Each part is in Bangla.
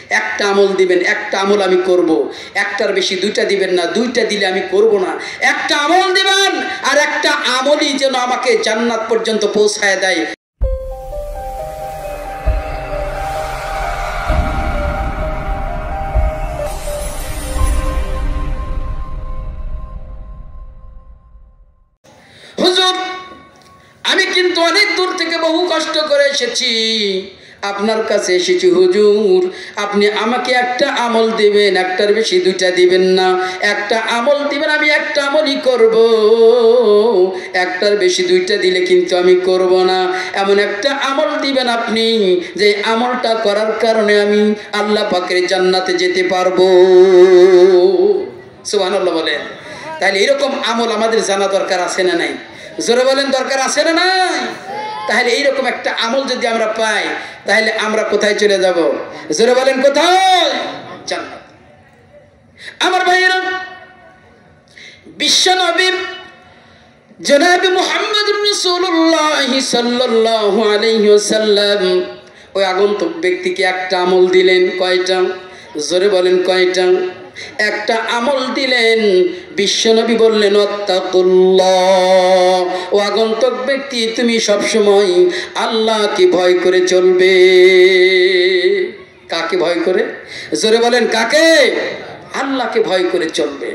একটা আমল দিবেন, একটা আমল আমি করব। একটার বেশি দুইটা দিবেন না, দুইটা দিলে আমি করব না। একটা আমল দিবেন, আর একটা আমলই যেন আমাকে জান্নাত পর্যন্ত পৌঁছায় দেয়। হুজুর, আমি কিন্তু অনেক দূর থেকে বহু কষ্ট করে এসেছি, আপনার কাছে এসেছি হুজুর, আপনি আমাকে একটা আমল দিবেন, একটার বেশি দুইটা দিবেন না। একটা আমল দিবেন, আমি একটা আমলই করব। একটার বেশি দুইটা দিলে কিন্তু আমি করব না। এমন একটা আমল দিবেন আপনি, যে আমলটা করার কারণে আমি আল্লাহ পাকের জান্নাতে যেতে পারবো। সুবহানাল্লাহ বলেন। তাহলে এরকম আমল আমাদের জানা দরকার আছে না নাই? জোরে বলেন, দরকার আছে না নাই? তাহলে এইরকম একটা আমল যদি আমরা পাই, তাহলে আমরা কোথায় চলে যাব? জোরে বলেন, কোথায়? জান্নাত। আমার ভাইয়েরা, বিশ্বনবী জনাব মুহাম্মদুর রাসূলুল্লাহ সাল্লাল্লাহু আলাইহি ওয়াসাল্লাম ওই আগন্তুক ব্যক্তিকে একটা আমল দিলেন। কয়টা? জোরে বলেন, কয়টা? একটা আমল দিলেন। বিশ্বনবী বললেন, আত্তাকুল্লাহ, ও আগন্তুক ব্যক্তি, তুমি সবসময় আল্লাহকে ভয় করে চলবে। কাকে ভয় করে? জোরে বলেন, কাকে? আল্লাহকে ভয় করে চলবে।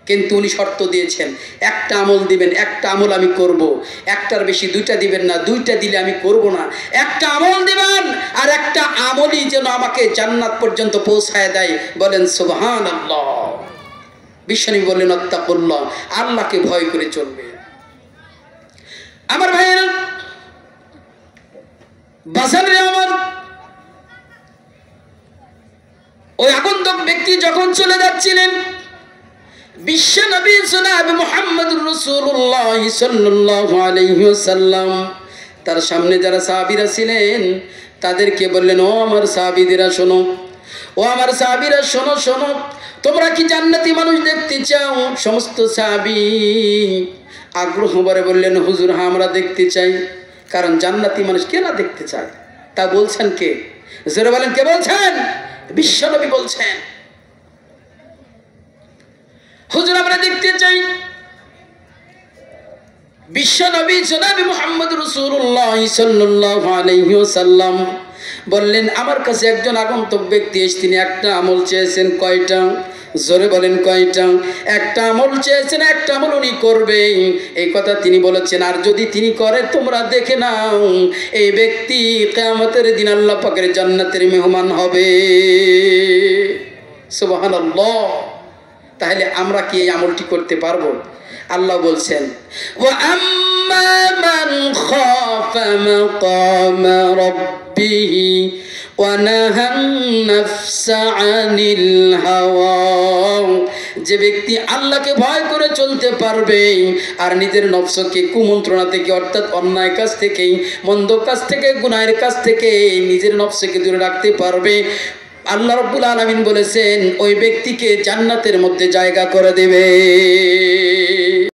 কিন্তু উনি শর্ত দিয়েছেন, একটা আমল দিবেন, একটা আমল আমি করব। একটার বেশি দুইটা দিবেন না, দুইটা দিলে আমি করব না। একটা আমল দিবেন, আর একটা আমলই যেন আমাকে জান্নাত পর্যন্ত পৌঁছায় দেয়। বলেন সুবহানাল্লাহ। বিশ্বনবী বললেন, আত্তাকুল্লাহ, আল্লাহকে ভয় করে চলবে। আমার ভাইয়েরা, বাজারে আমার ওই আগন্তুক ব্যক্তি যখন চলে যাচ্ছিলেন, বিশ্বনবী জনাব মুহাম্মদুর রাসূলুল্লাহ সাল্লাল্লাহু আলাইহি ওয়াসাল্লাম তার সামনে যারা সাহাবীরা ছিলেন তাদেরকে বললেন, ও আমার সাহাবীরা শোনো, ও আমার সাহাবীরা শোনো শোনো, তোমরা কি জান্নাতি মানুষ দেখতে চাও? সমস্ত সাহাবী আগ্রহ ভরে বললেন, হুজুর, হ্যাঁ, আমরা দেখতে চাই। কারণ জান্নাতি মানুষ কে না দেখতে চায়? তা বলছেন কে? জোরে বলেন, কে বলছেন? বিশ্বনবী বলছেন, হুজুর, আমরা দেখতে চাই। বিশ্বনবী জনাব মুহাম্মদুর রাসূলুল্লাহ সাল্লাল্লাহু আলাইহি ওয়াসাল্লাম বললেন, আমার কাছে একজন আগন্তুক ব্যক্তি এসে তিনি একটা আমল চেয়েছেন। কয়টা? জোরে বলেন, কয়টা? একটা আমল চেয়েছেন, একটা আমল উনি করবে, এই কথা তিনি বলেছেন। আর যদি তিনি করে, তোমরা দেখে নাও, এই ব্যক্তি কিয়ামতের দিন আল্লাহ পাকের জান্নাতের মেহমান হবে। সুবহানাল্লাহ। তাহলে আমরা কি এই আমলটি করতে পারবো? আল্লাহ বলছেন, ওয়া আম্মা মান খাফা মাকামা রাব্বিহি ওয়া নাহান নাফসা আনিল হাওয়া, যে ব্যক্তি আল্লাহকে ভয় করে চলতে পারবে আর নিজের নফসকে কুমন্ত্রণা থেকে, অর্থাৎ অন্যায় কাজ থেকে, মন্দ কাজ থেকে, গুনাহের কাজ থেকে নিজের নফসকে দূরে রাখতে পারবে, আল্লাহ রাব্বুল আলামিন বলেছেন ওই ব্যক্তিকে জান্নাতের মধ্যে জায়গা করে দেবে।